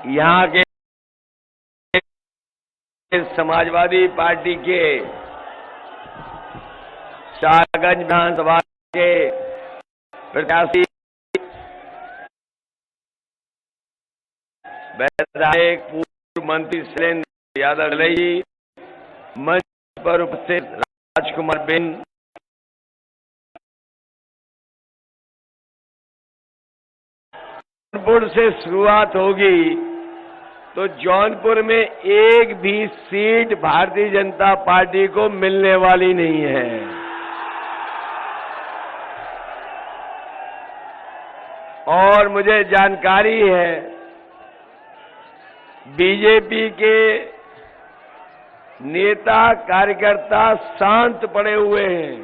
यहाँ के समाजवादी पार्टी के शाहगंज विधानसभा के प्रत्याशी विधायक पूर्व मंत्री शैलेंद्र यादव जी, मंच पर उपस्थित राजकुमार बेन, जौनपुर से शुरुआत होगी तो जौनपुर में एक भी सीट भारतीय जनता पार्टी को मिलने वाली नहीं है। और मुझे जानकारी है बीजेपी के नेता कार्यकर्ता शांत पड़े हुए हैं।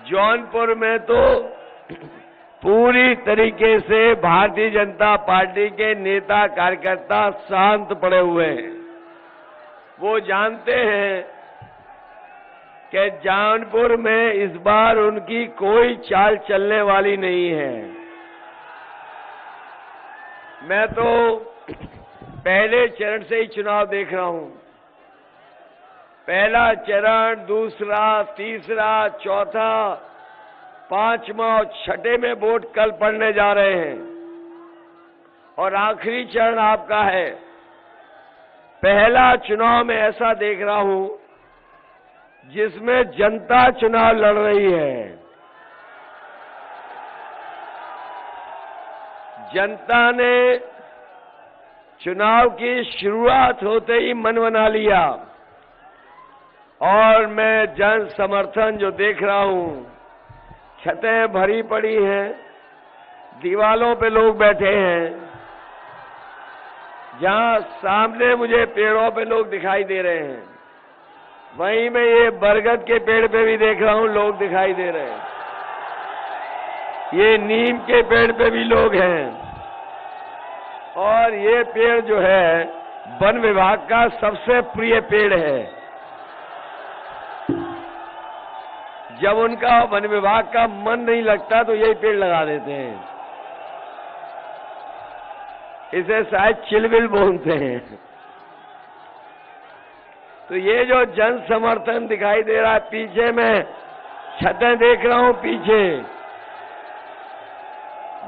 जौनपुर में तो पूरी तरीके से भारतीय जनता पार्टी के नेता कार्यकर्ता शांत पड़े हुए हैं। वो जानते हैं कि जौनपुर में इस बार उनकी कोई चाल चलने वाली नहीं है। मैं तो पहले चरण से ही चुनाव देख रहा हूं। पहला चरण, दूसरा, तीसरा, चौथा, पांचवा और छठे में वोट कल पड़ने जा रहे हैं और आखिरी चरण आपका है। पहला चुनाव में ऐसा देख रहा हूं जिसमें जनता चुनाव लड़ रही है। जनता ने चुनाव की शुरुआत होते ही मन बना लिया और मैं जन समर्थन जो देख रहा हूं, छतें भरी पड़ी हैं, दीवालों पे लोग बैठे हैं। जहां सामने मुझे पेड़ों पे लोग दिखाई दे रहे हैं, वहीं मैं ये बरगद के पेड़ पे भी देख रहा हूं लोग दिखाई दे रहे हैं। ये नीम के पेड़ पे भी लोग हैं और ये पेड़ जो है वन विभाग का सबसे प्रिय पेड़ है। जब उनका वन विभाग का मन नहीं लगता तो यही पेड़ लगा देते हैं। इसे शायद चिलबिल बोलते हैं। तो ये जो जन समर्थन दिखाई दे रहा है, पीछे मैं छतें देख रहा हूं पीछे,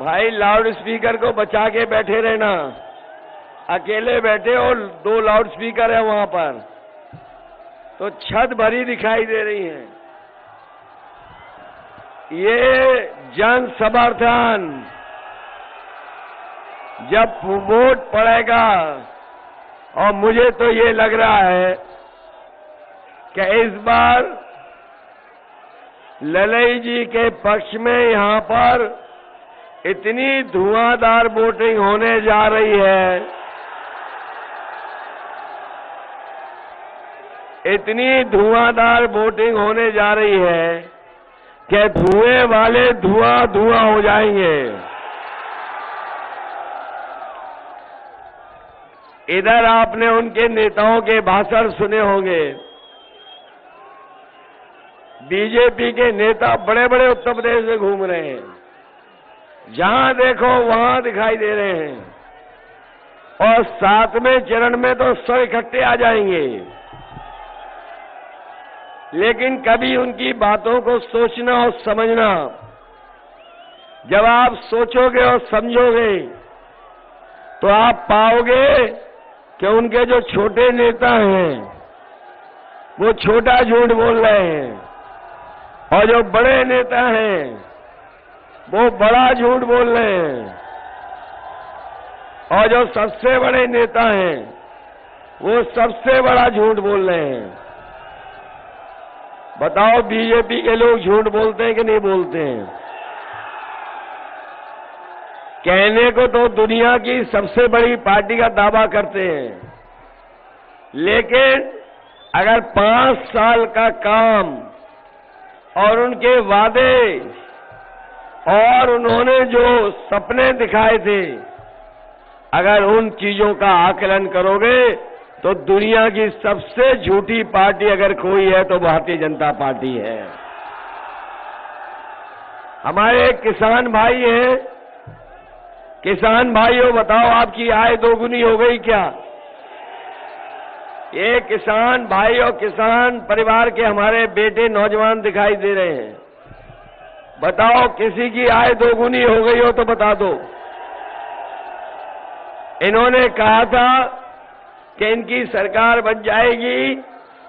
भाई लाउड स्पीकर को बचा के बैठे रहना। अकेले बैठे और 2 लाउड स्पीकर है वहां पर, तो छत भरी दिखाई दे रही है। ये जन समर्थन जब वोट पड़ेगा, और मुझे तो ये लग रहा है कि इस बार ललई जी के पक्ष में यहां पर इतनी धुआंधार वोटिंग होने जा रही है, इतनी धुआंधार वोटिंग होने जा रही है कि धुएं वाले धुआं धुआं हो जाएंगे। इधर आपने उनके नेताओं के भाषण सुने होंगे। बीजेपी के नेता बड़े बड़े उत्तर प्रदेश में घूम रहे हैं, जहां देखो वहां दिखाई दे रहे हैं, और 7वें चरण में तो सब इकट्ठे आ जाएंगे। लेकिन कभी उनकी बातों को सोचना और समझना, जब आप सोचोगे और समझोगे तो आप पाओगे कि उनके जो छोटे नेता हैं वो छोटा झूठ बोल रहे हैं, और जो बड़े नेता हैं वो बड़ा झूठ बोल रहे हैं, और जो सबसे बड़े नेता हैं वो सबसे बड़ा झूठ बोल रहे हैं। बताओ बीजेपी के लोग झूठ बोलते हैं कि नहीं बोलते हैं? कहने को तो दुनिया की सबसे बड़ी पार्टी का दावा करते हैं, लेकिन अगर 5 साल का काम और उनके वादे और उन्होंने जो सपने दिखाए थे, अगर उन चीजों का आकलन करोगे तो दुनिया की सबसे झूठी पार्टी अगर कोई है तो भारतीय जनता पार्टी है। हमारे किसान भाई हैं, किसान भाइयों बताओ, आपकी आय दोगुनी हो गई क्या? ये किसान भाई और किसान परिवार के हमारे बेटे नौजवान दिखाई दे रहे हैं। बताओ, किसी की आय दोगुनी हो गई हो तो बता दो। इन्होंने कहा था कि इनकी सरकार बन जाएगी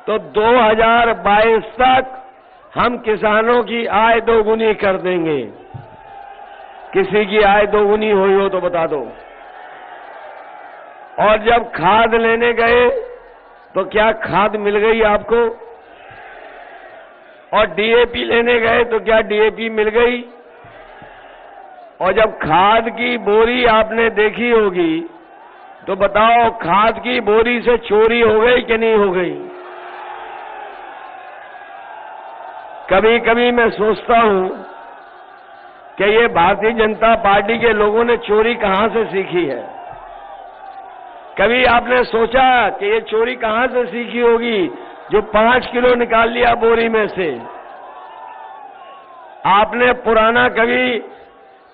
तो 2022 तक हम किसानों की आय दोगुनी कर देंगे। किसी की आय दोगुनी हुई हो तो बता दो। और जब खाद लेने गए तो क्या खाद मिल गई आपको? और डीएपी लेने गए तो क्या डीएपी मिल गई? और जब खाद की बोरी आपने देखी होगी तो बताओ, खाद की बोरी से चोरी हो गई कि नहीं हो गई? कभी कभी मैं सोचता हूं कि ये भारतीय जनता पार्टी के लोगों ने चोरी कहां से सीखी है। कभी आपने सोचा कि ये चोरी कहां से सीखी होगी जो 5 किलो निकाल लिया बोरी में से? आपने पुराना कभी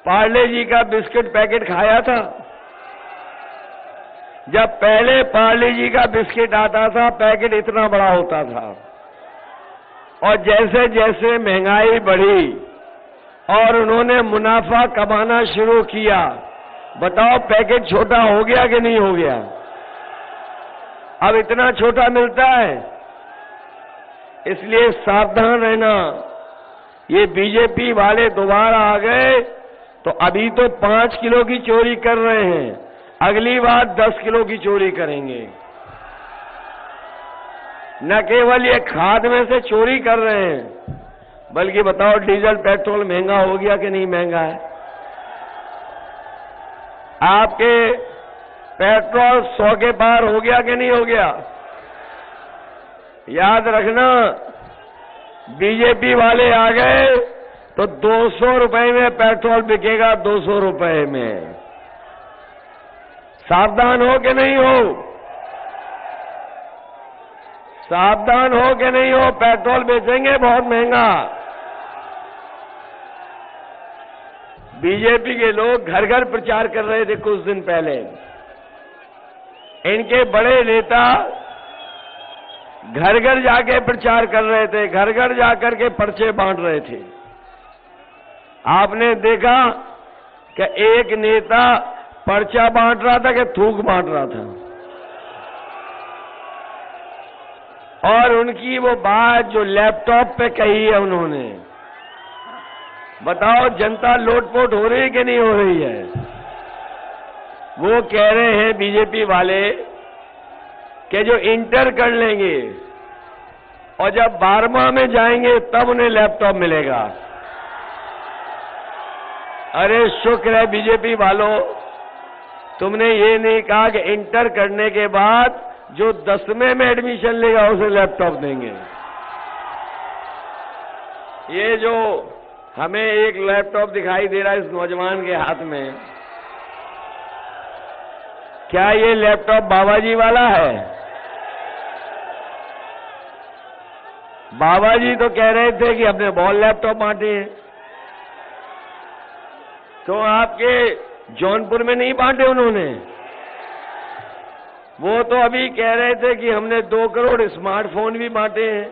पार्ले जी का बिस्किट पैकेट खाया था? जब पहले पार्ले जी का बिस्किट आता था, पैकेट इतना बड़ा होता था, और जैसे जैसे महंगाई बढ़ी और उन्होंने मुनाफा कमाना शुरू किया, बताओ पैकेट छोटा हो गया कि नहीं हो गया? अब इतना छोटा मिलता है। इसलिए सावधान रहना। ये बीजेपी वाले दोबारा आ गए तो अभी तो 5 किलो की चोरी कर रहे हैं, अगली बार 10 किलो की चोरी करेंगे। न केवल ये खाद में से चोरी कर रहे हैं, बल्कि बताओ डीजल पेट्रोल महंगा हो गया कि नहीं महंगा है? आपके पेट्रोल 100 के पार हो गया कि नहीं हो गया? याद रखना, बीजेपी वाले आ गए तो 200 रुपए में पेट्रोल बिकेगा, 200 रुपए में। सावधान हो कि नहीं हो? सावधान हो कि नहीं हो? पेट्रोल बेचेंगे बहुत महंगा। बीजेपी के लोग घर घर प्रचार कर रहे थे कुछ दिन पहले। इनके बड़े नेता घर घर जाके प्रचार कर रहे थे, घर घर जाकर के पर्चे बांट रहे थे। आपने देखा कि एक नेता पर्चा बांट रहा था कि थूक बांट रहा था? और उनकी वो बात जो लैपटॉप पे कही है उन्होंने, बताओ जनता लोटपोट हो रही है कि नहीं हो रही है? वो कह रहे हैं बीजेपी वाले कि जो इंटर कर लेंगे और जब 12वां में जाएंगे तब उन्हें लैपटॉप मिलेगा। अरे शुक्र है बीजेपी वालों, तुमने ये नहीं कहा कि इंटर करने के बाद जो 10वें में एडमिशन लेगा उसे लैपटॉप देंगे। ये जो हमें एक लैपटॉप दिखाई दे रहा है इस नौजवान के हाथ में, क्या ये लैपटॉप बाबा जी वाला है? बाबा जी तो कह रहे थे कि अपने बॉल लैपटॉप बांटे हैं, तो आपके जौनपुर में नहीं बांटे उन्होंने? वो तो अभी कह रहे थे कि हमने 2 करोड़ स्मार्टफोन भी बांटे हैं।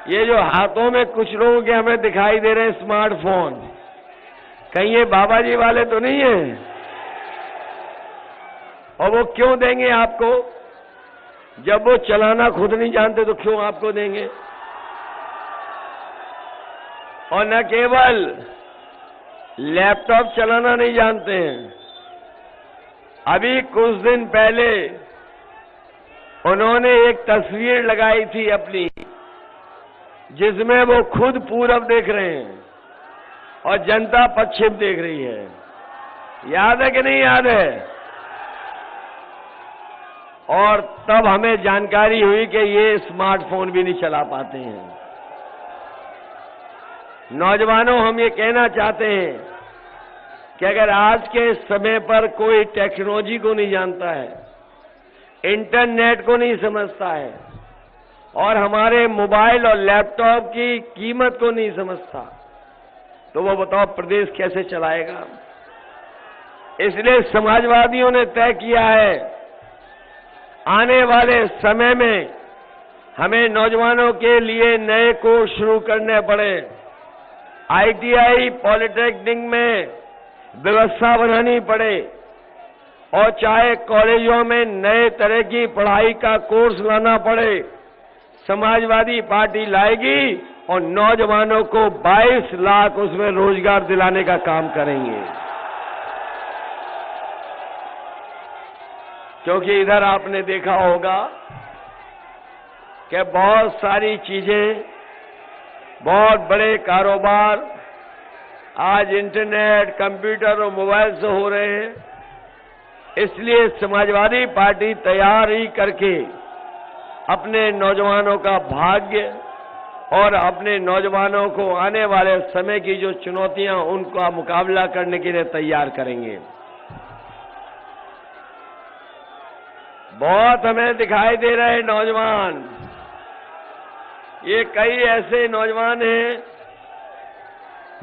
ये जो हाथों में कुछ लोगों के हमें दिखाई दे रहे हैं स्मार्टफोन, कहीं ये बाबा जी वाले तो नहीं है? और वो क्यों देंगे आपको? जब वो चलाना खुद नहीं जानते तो क्यों आपको देंगे? और न केवल लैपटॉप चलाना नहीं जानते हैं, अभी कुछ दिन पहले उन्होंने एक तस्वीर लगाई थी अपनी, जिसमें वो खुद पूरब देख रहे हैं और जनता पश्चिम देख रही है। याद है कि नहीं याद है? और तब हमें जानकारी हुई कि ये स्मार्टफोन भी नहीं चला पाते हैं। नौजवानों, हम ये कहना चाहते हैं कि अगर आज के समय पर कोई टेक्नोलॉजी को नहीं जानता है, इंटरनेट को नहीं समझता है और हमारे मोबाइल और लैपटॉप की कीमत को नहीं समझता, तो वो बताओ प्रदेश कैसे चलाएगा? इसलिए समाजवादियों ने तय किया है आने वाले समय में हमें नौजवानों के लिए नए कोर्स शुरू करने पड़े। ITI पॉलिटेक्निक में व्यवस्था बनानी पड़े और चाहे कॉलेजों में नए तरह की पढ़ाई का कोर्स लाना पड़े, समाजवादी पार्टी लाएगी और नौजवानों को 22 लाख उसमें रोजगार दिलाने का काम करेंगे। क्योंकि इधर आपने देखा होगा कि बहुत सारी चीजें, बहुत बड़े कारोबार आज इंटरनेट, कंप्यूटर और मोबाइल से हो रहे हैं। इसलिए समाजवादी पार्टी तैयारी करके अपने नौजवानों का भाग्य और अपने नौजवानों को आने वाले समय की जो चुनौतियां उनका मुकाबला करने के लिए तैयार करेंगे। बहुत हमें दिखाई दे रहे नौजवान, ये कई ऐसे नौजवान हैं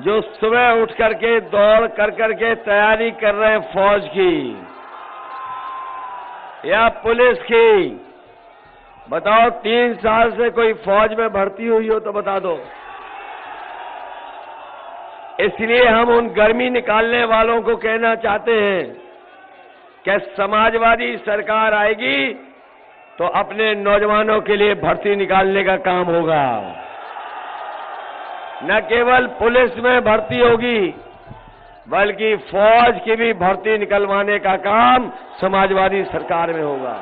जो सुबह उठ करके दौड़ कर करके तैयारी कर रहे हैं फौज की या पुलिस की। बताओ 3 साल से कोई फौज में भर्ती हुई हो तो बता दो। इसलिए हम उन गर्मी निकालने वालों को कहना चाहते हैं कि समाजवादी सरकार आएगी तो अपने नौजवानों के लिए भर्ती निकालने का काम होगा। न केवल पुलिस में भर्ती होगी बल्कि फौज की भी भर्ती निकलवाने का काम समाजवादी सरकार में होगा।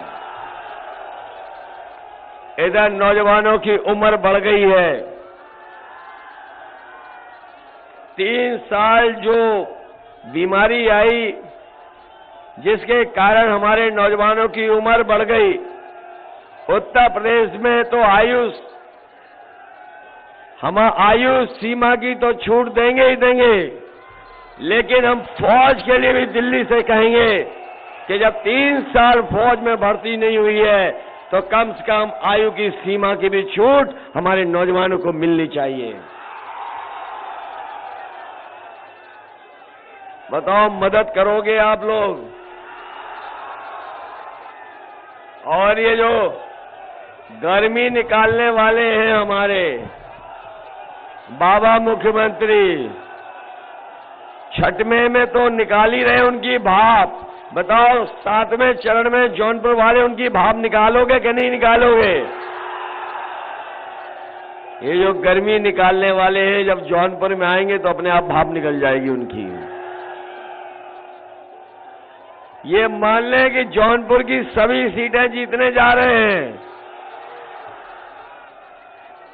इधर नौजवानों की उम्र बढ़ गई है। 3 साल जो बीमारी आई जिसके कारण हमारे नौजवानों की उम्र बढ़ गई, उत्तर प्रदेश में तो आयु सीमा की तो छूट देंगे ही देंगे, लेकिन हम फौज के लिए भी दिल्ली से कहेंगे कि जब 3 साल फौज में भर्ती नहीं हुई है तो कम से कम आयु की सीमा की भी छूट हमारे नौजवानों को मिलनी चाहिए। बताओ मदद करोगे आप लोग? और ये जो गर्मी निकालने वाले हैं हमारे बाबा मुख्यमंत्री, 6वें में तो निकाल ही रहे उनकी भाप। बताओ 7वें चरण में जौनपुर वाले उनकी भाप निकालोगे कि नहीं निकालोगे? ये जो गर्मी निकालने वाले हैं जब जौनपुर में आएंगे तो अपने आप भाप निकल जाएगी उनकी। ये मान लें कि जौनपुर की सभी सीटें जीतने जा रहे हैं,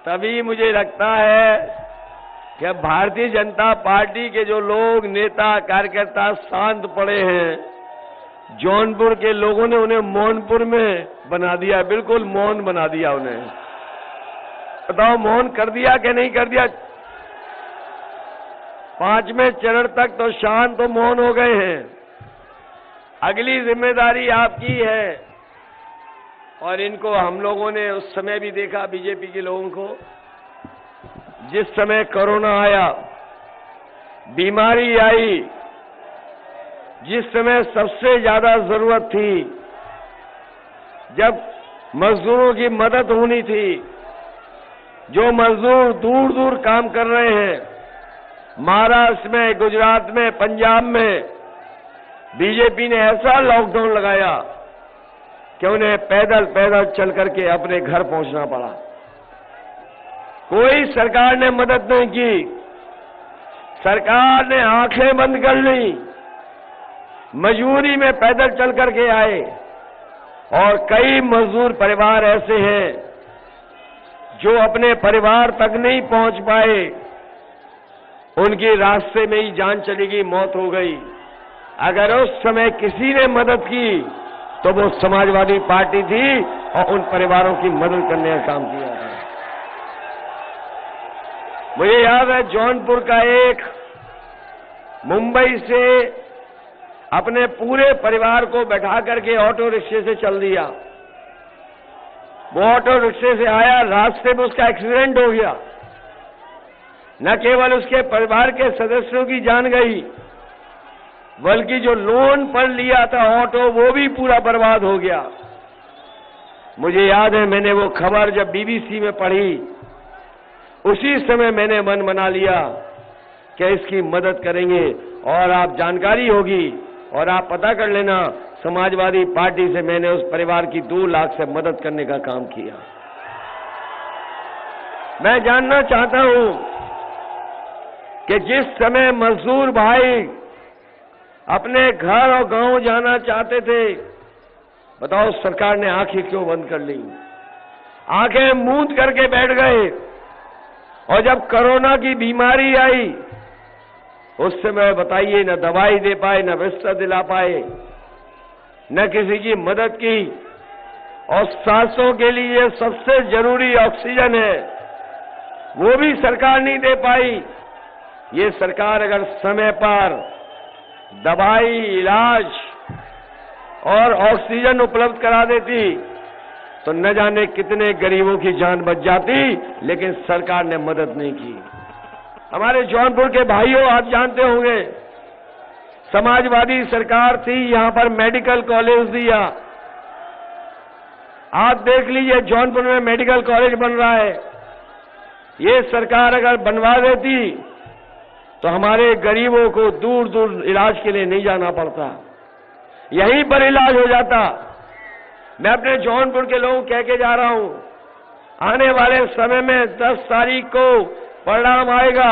तभी मुझे लगता है कि भारतीय जनता पार्टी के जो लोग, नेता, कार्यकर्ता शांत पड़े हैं, जौनपुर के लोगों ने उन्हें मौनपुर में बना दिया, बिल्कुल मौन बना दिया उन्हें। बताओ मौन कर दिया कि नहीं कर दिया? 5वें चरण तक तो शांत तो मौन हो गए हैं। अगली जिम्मेदारी आपकी है। और इनको हम लोगों ने उस समय भी देखा, बीजेपी के लोगों को, जिस समय कोरोना आया, बीमारी आई, जिस समय सबसे ज्यादा जरूरत थी, जब मजदूरों की मदद होनी थी, जो मजदूर दूर दूर काम कर रहे हैं, महाराष्ट्र में, गुजरात में, पंजाब में, बीजेपी ने ऐसा लॉकडाउन लगाया कि उन्हें पैदल पैदल चल करके अपने घर पहुंचना पड़ा। कोई सरकार ने मदद नहीं की, सरकार ने आंखें बंद कर ली, मजबूरी में पैदल चल करके आए। और कई मजदूर परिवार ऐसे हैं जो अपने परिवार तक नहीं पहुंच पाए, उनकी रास्ते में ही जान चली गई, मौत हो गई। अगर उस समय किसी ने मदद की तो वो समाजवादी पार्टी थी और उन परिवारों की मदद करने का काम किया था। मुझे याद है जौनपुर का एक मुंबई से अपने पूरे परिवार को बैठा करके ऑटो रिक्शे से चल दिया। वो ऑटो रिक्शे से आया, रास्ते में उसका एक्सीडेंट हो गया। न केवल उसके परिवार के सदस्यों की जान गई, बल्कि जो लोन पर लिया था ऑटो वो भी पूरा बर्बाद हो गया। मुझे याद है मैंने वो खबर जब बीबीसी में पढ़ी, उसी समय मैंने मन बना लिया कि इसकी मदद करेंगे। और आप जानकारी होगी और आप पता कर लेना, समाजवादी पार्टी से मैंने उस परिवार की 2 लाख से मदद करने का काम किया। मैं जानना चाहता हूं कि जिस समय मजदूर भाई अपने घर और गांव जाना चाहते थे, बताओ सरकार ने आंखें क्यों बंद कर ली, आंखें मूंद करके बैठ गए। और जब कोरोना की बीमारी आई उस समय बताइए न दवाई दे पाए, न बिस्तर दिला पाए, न किसी की मदद की। और सांसों के लिए सबसे जरूरी ऑक्सीजन है, वो भी सरकार नहीं दे पाई। ये सरकार अगर समय पर दवाई, इलाज और ऑक्सीजन उपलब्ध करा देती तो न जाने कितने गरीबों की जान बच जाती, लेकिन सरकार ने मदद नहीं की। हमारे जौनपुर के भाइयों, आप जानते होंगे समाजवादी सरकार थी, यहां पर मेडिकल कॉलेज दिया। आप देख लीजिए जौनपुर में मेडिकल कॉलेज बन रहा है। ये सरकार अगर बनवा देती तो हमारे गरीबों को दूर दूर इलाज के लिए नहीं जाना पड़ता, यहीं पर इलाज हो जाता। मैं अपने जौनपुर के लोगों को कह के जा रहा हूं, आने वाले समय में 10 तारीख को परिणाम आएगा।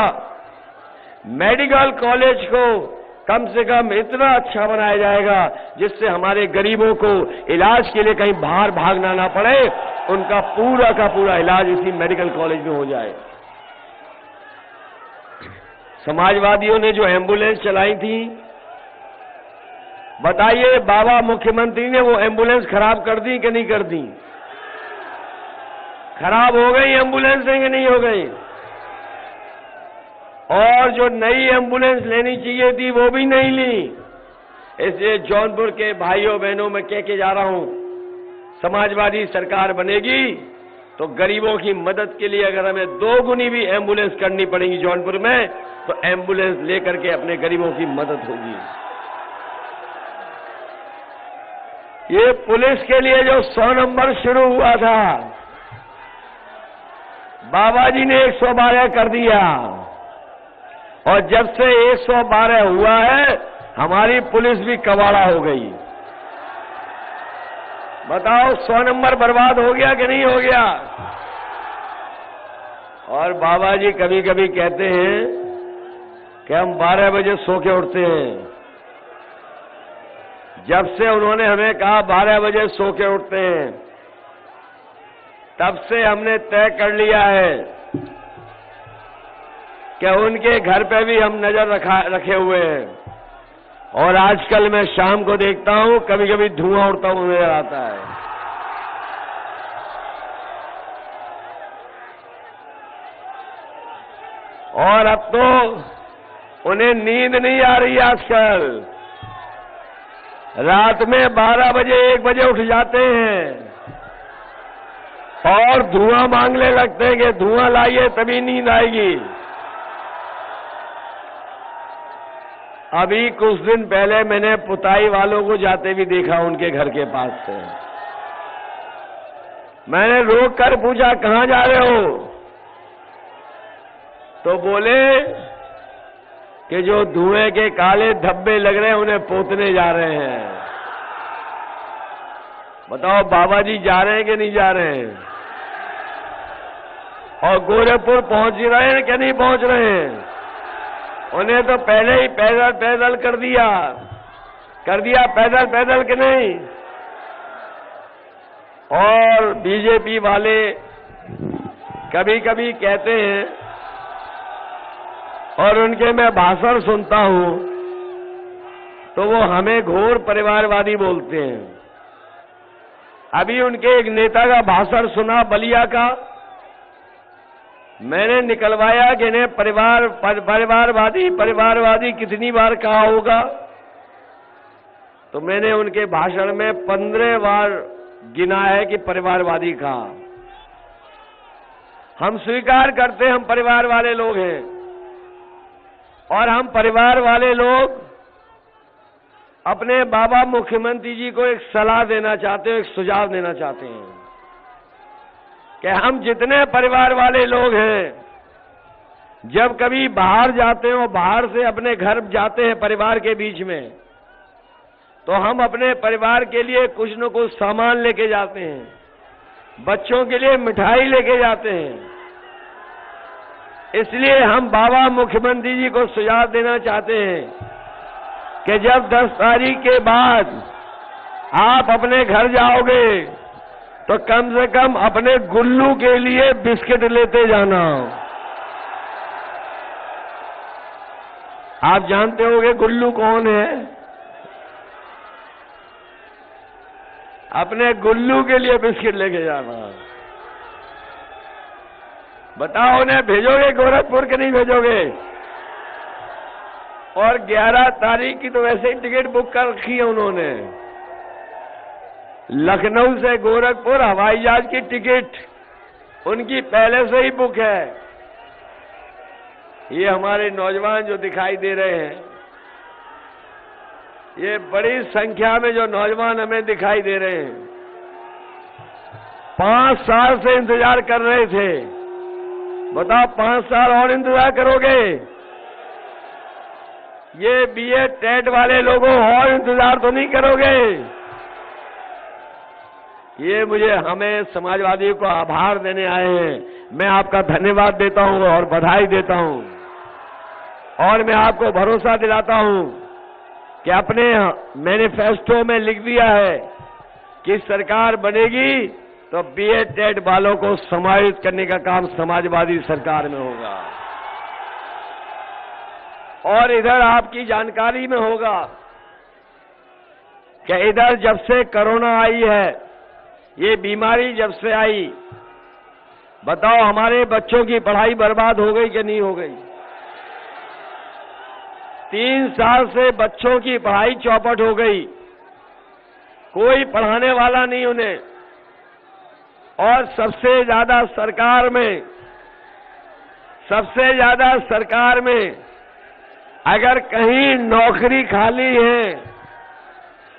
मेडिकल कॉलेज को कम से कम इतना अच्छा बनाया जाएगा जिससे हमारे गरीबों को इलाज के लिए कहीं बाहर भागना ना पड़े, उनका पूरा का पूरा इलाज इसी मेडिकल कॉलेज में हो जाए। समाजवादियों ने जो एम्बुलेंस चलाई थी, बताइए बाबा मुख्यमंत्री ने वो एम्बुलेंस खराब कर दी कि नहीं कर दी? खराब हो गई एम्बुलेंस कि नहीं हो गई? और जो नई एम्बुलेंस लेनी चाहिए थी वो भी नहीं ली। इसलिए जौनपुर के भाइयों बहनों में कह के जा रहा हूं, समाजवादी सरकार बनेगी तो गरीबों की मदद के लिए अगर हमें 2 गुनी भी एम्बुलेंस करनी पड़ेगी जौनपुर में, तो एम्बुलेंस लेकर के अपने गरीबों की मदद होगी। ये पुलिस के लिए जो 100 नंबर शुरू हुआ था, बाबा जी ने 112 कर दिया। और जब से 112 हुआ है, हमारी पुलिस भी कबाड़ा हो गई। बताओ 100 नंबर बर्बाद हो गया कि नहीं हो गया? और बाबा जी कभी कभी कहते हैं कि हम 12 बजे सो के उठते हैं। जब से उन्होंने हमें कहा 12 बजे सो के उठते हैं, तब से हमने तय कर लिया है कि उनके घर पे भी हम नजर रखे हुए हैं। और आजकल मैं शाम को देखता हूं, कभी कभी धुआं उड़ता हुआ नजर आता है। और अब तो उन्हें नींद नहीं आ रही आजकल, रात में 12 बजे 1 बजे उठ जाते हैं और धुआं मांगने लगते हैं कि धुआं लाइए तभी नींद आएगी। अभी कुछ दिन पहले मैंने पुताई वालों को जाते भी देखा उनके घर के पास से। मैंने रोक कर पूछा कहां जा रहे हो? तो बोले कि जो धुएं के काले धब्बे लग रहे हैं उन्हें पोतने जा रहे हैं। बताओ बाबा जी जा रहे हैं कि नहीं जा रहे हैं? और गोरखपुर पहुंच रहे हैं कि नहीं पहुंच रहे हैं? उन्हें तो पहले ही पैदल पैदल कर दिया पैदल पैदल कि नहीं? और बीजेपी वाले कभी कभी कहते हैं, और उनके मैं भाषण सुनता हूं तो वो हमें घोर परिवारवादी बोलते हैं। अभी उनके एक नेता का भाषण सुना बलिया का, मैंने निकलवाया कि इन्हें परिवारवादी कितनी बार कहा होगा, तो मैंने उनके भाषण में 15 बार गिना है कि परिवारवादी कहा। हम स्वीकार करते हैं हम परिवार वाले लोग हैं, और हम परिवार वाले लोग अपने बाबा मुख्यमंत्री जी को एक सलाह देना चाहते हो, एक सुझाव देना चाहते हैं कि हम जितने परिवार वाले लोग हैं, जब कभी बाहर जाते हैं और बाहर से अपने घर जाते हैं परिवार के बीच में, तो हम अपने परिवार के लिए कुछ न कुछ सामान लेके जाते हैं, बच्चों के लिए मिठाई लेके जाते हैं। इसलिए हम बाबा मुख्यमंत्री जी को सुझाव देना चाहते हैं कि जब 10 तारीख के बाद आप अपने घर जाओगे तो कम से कम अपने गुल्लू के लिए बिस्किट लेते जाना। आप जानते होंगे गुल्लू कौन है? अपने गुल्लू के लिए बिस्किट लेके जाना। बताओ, उन्हें भेजोगे गोरखपुर के नहीं भेजोगे? और 11 तारीख की तो वैसे ही टिकट बुक कर रखी है उन्होंने। लखनऊ से गोरखपुर हवाई जहाज की टिकट उनकी पहले से ही बुक है। ये हमारे नौजवान जो दिखाई दे रहे हैं, ये बड़ी संख्या में जो नौजवान हमें दिखाई दे रहे हैं, 5 साल से इंतजार कर रहे थे। बताओ, 5 साल और इंतजार करोगे? ये बीए टेट वाले लोगों और इंतजार तो नहीं करोगे? ये हमें समाजवादियों को आभार देने आए हैं। मैं आपका धन्यवाद देता हूं और बधाई देता हूं, और मैं आपको भरोसा दिलाता हूं कि अपने मैनिफेस्टो में लिख दिया है कि सरकार बनेगी तो बीए टेट वालों को समाहित करने का काम समाजवादी सरकार में होगा। और इधर आपकी जानकारी में होगा कि इधर जब से कोरोना आई है, ये बीमारी जब से आई, बताओ हमारे बच्चों की पढ़ाई बर्बाद हो गई कि नहीं हो गई? 3 साल से बच्चों की पढ़ाई चौपट हो गई, कोई पढ़ाने वाला नहीं उन्हें। और सबसे ज्यादा सरकार में अगर कहीं नौकरी खाली है,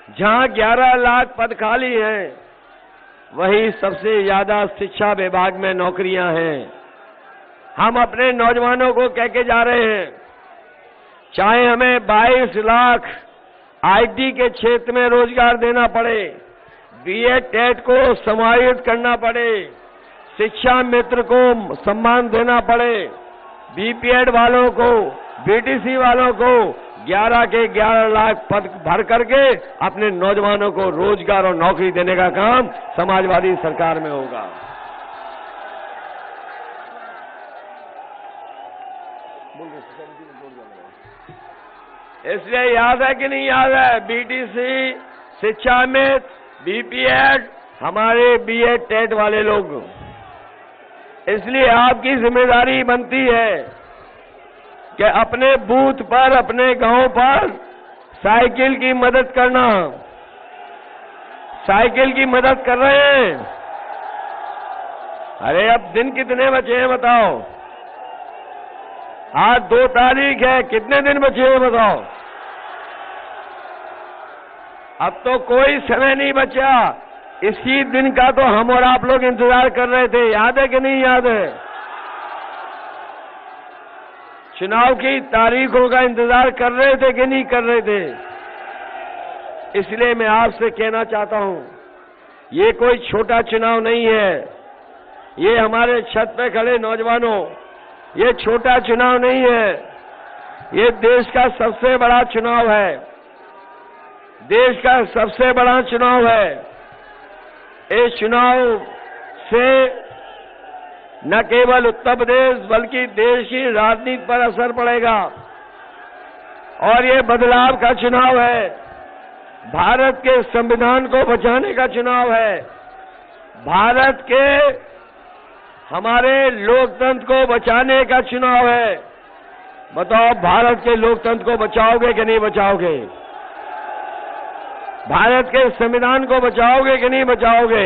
जहां 11 लाख पद खाली हैं, वही सबसे ज्यादा शिक्षा विभाग में नौकरियां हैं। हम अपने नौजवानों को कह के जा रहे हैं, चाहे हमें 22 लाख आईटी के क्षेत्र में रोजगार देना पड़े, बीए टेट को समाहित करना पड़े, शिक्षा मित्र को सम्मान देना पड़े, बीपीएड वालों को, बीटीसी वालों को 11 के 11 लाख पद भर करके अपने नौजवानों को रोजगार और नौकरी देने का काम समाजवादी सरकार में होगा। इसलिए याद है कि नहीं याद है? बीटीसी, शिक्षा मित्र, बीपीएड, हमारे बीए टेट वाले लोग। इसलिए आपकी जिम्मेदारी बनती है कि अपने बूथ पर, अपने गांव पर साइकिल की मदद करना। साइकिल की मदद कर रहे हैं? अरे अब दिन कितने बचे हैं बताओ? आज 2 तारीख है, कितने दिन बचे हैं बताओ? अब तो कोई समय नहीं बचा। इसी दिन का तो हम और आप लोग इंतजार कर रहे थे, याद है कि नहीं याद है? चुनाव की तारीखों का इंतजार कर रहे थे कि नहीं कर रहे थे? इसलिए मैं आपसे कहना चाहता हूं, ये कोई छोटा चुनाव नहीं है। ये हमारे छत पे खड़े नौजवानों, ये छोटा चुनाव नहीं है। ये देश का सबसे बड़ा चुनाव है। देश का सबसे बड़ा चुनाव है। इस चुनाव से न केवल उत्तर प्रदेश बल्कि देश की राजनीति पर असर पड़ेगा, और ये बदलाव का चुनाव है। भारत के संविधान को बचाने का चुनाव है। भारत के हमारे लोकतंत्र को बचाने का चुनाव है। बताओ, भारत के लोकतंत्र को बचाओगे कि नहीं बचाओगे? भारत के संविधान को बचाओगे कि नहीं बचाओगे?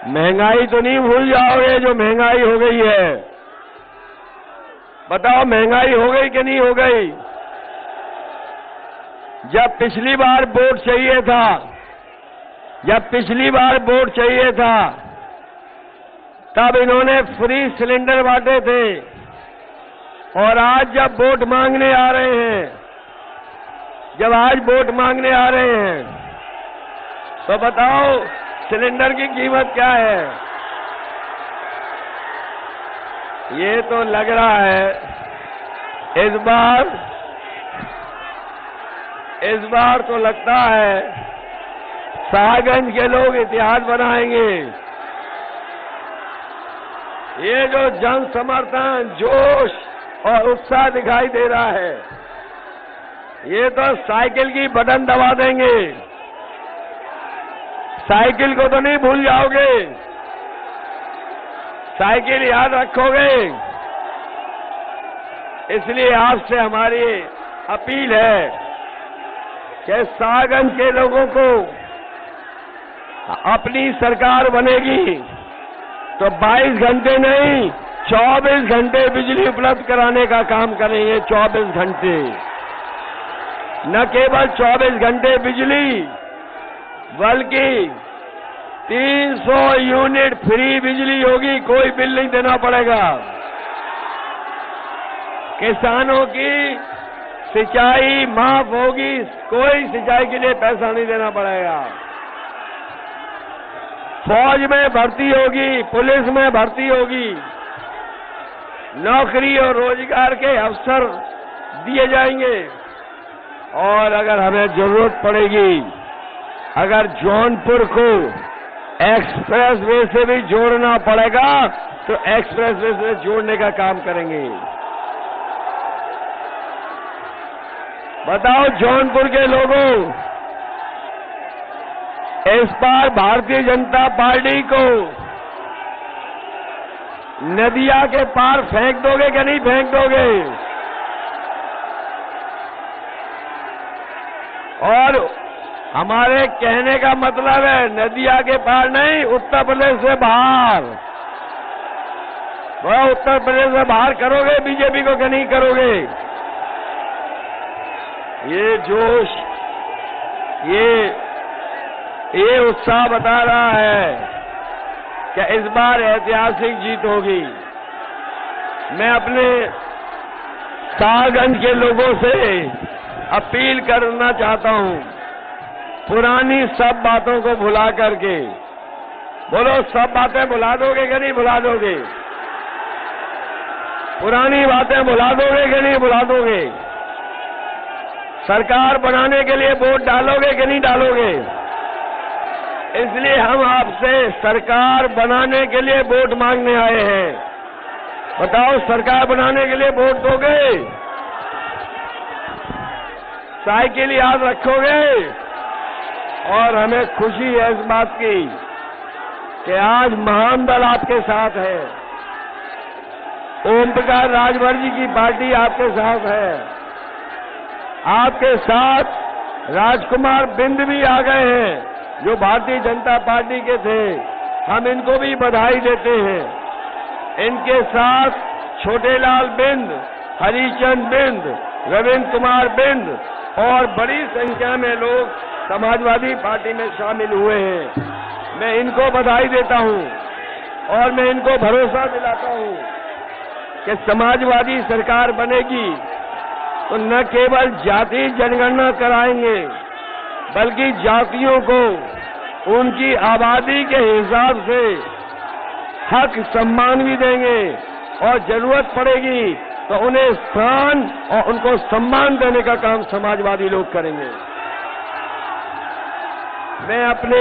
महंगाई तो नहीं भूल जाओगे जो महंगाई हो गई है? बताओ, महंगाई हो गई कि नहीं हो गई? जब पिछली बार वोट चाहिए था, तब इन्होंने फ्री सिलेंडर बांटे थे, और आज जब वोट मांगने आ रहे हैं, तो बताओ सिलेंडर की कीमत क्या है? ये तो लग रहा है इस बार तो लगता है साहगंज के लोग इतिहास बनाएंगे। ये जो जन समर्थन, जोश और उत्साह दिखाई दे रहा है, ये तो साइकिल की बटन दबा देंगे। साइकिल को तो नहीं भूल जाओगे, साइकिल याद रखोगे। इसलिए आपसे हमारी अपील है कि साहगंज के लोगों को अपनी सरकार बनेगी तो 22 घंटे नहीं 24 घंटे बिजली उपलब्ध कराने का काम करेंगे। 24 घंटे, न केवल 24 घंटे बिजली, बल्कि 300 यूनिट फ्री बिजली होगी, कोई बिल नहीं देना पड़ेगा। किसानों की सिंचाई माफ होगी, कोई सिंचाई के लिए पैसा नहीं देना पड़ेगा। फौज में भर्ती होगी, पुलिस में भर्ती होगी, नौकरी और रोजगार के अवसर दिए जाएंगे। और अगर हमें जरूरत पड़ेगी, अगर जौनपुर को एक्सप्रेस वे से भी जोड़ना पड़ेगा तो एक्सप्रेस वे से जोड़ने का काम करेंगे। बताओ जौनपुर के लोगों, इस बार भारतीय जनता पार्टी को नदिया के पार फेंक दोगे कि नहीं फेंक दोगे? और हमारे कहने का मतलब है नदिया के पार नहीं, उत्तर प्रदेश से बाहर। वह उत्तर प्रदेश से बाहर करोगे बीजेपी को कि नहीं करोगे? ये जोश, ये उत्साह बता रहा है कि इस बार ऐतिहासिक जीत होगी। मैं अपने साहगंज के लोगों से अपील करना चाहता हूं, पुरानी सब बातों को भुला करके, बोलो सब बातें भुला दोगे कि नहीं भुला दोगे? पुरानी बातें भुला दोगे कि नहीं भुला दोगे? सरकार बनाने के लिए वोट डालोगे कि नहीं डालोगे? इसलिए हम आपसे सरकार बनाने के लिए वोट मांगने आए हैं। बताओ सरकार बनाने के लिए वोट दोगे? साइकिल याद रखोगे? और हमें खुशी है इस बात की कि आज महान दल आपके साथ है। ओम प्रकाश राजभर जी की पार्टी आपके साथ है। आपके साथ राजकुमार बिंद भी आ गए हैं जो भारतीय जनता पार्टी के थे, हम इनको भी बधाई देते हैं। इनके साथ छोटेलाल बिंद, हरिचंद बिंद, रविंद्र कुमार बिंद और बड़ी संख्या में लोग समाजवादी पार्टी में शामिल हुए हैं। मैं इनको बधाई देता हूं और मैं इनको भरोसा दिलाता हूं कि समाजवादी सरकार बनेगी तो न केवल जाति जनगणना कराएंगे, बल्कि जातियों को उनकी आबादी के हिसाब से हक सम्मान भी देंगे और जरूरत पड़ेगी तो उन्हें स्थान और उनको सम्मान देने का काम समाजवादी लोग करेंगे। मैं अपने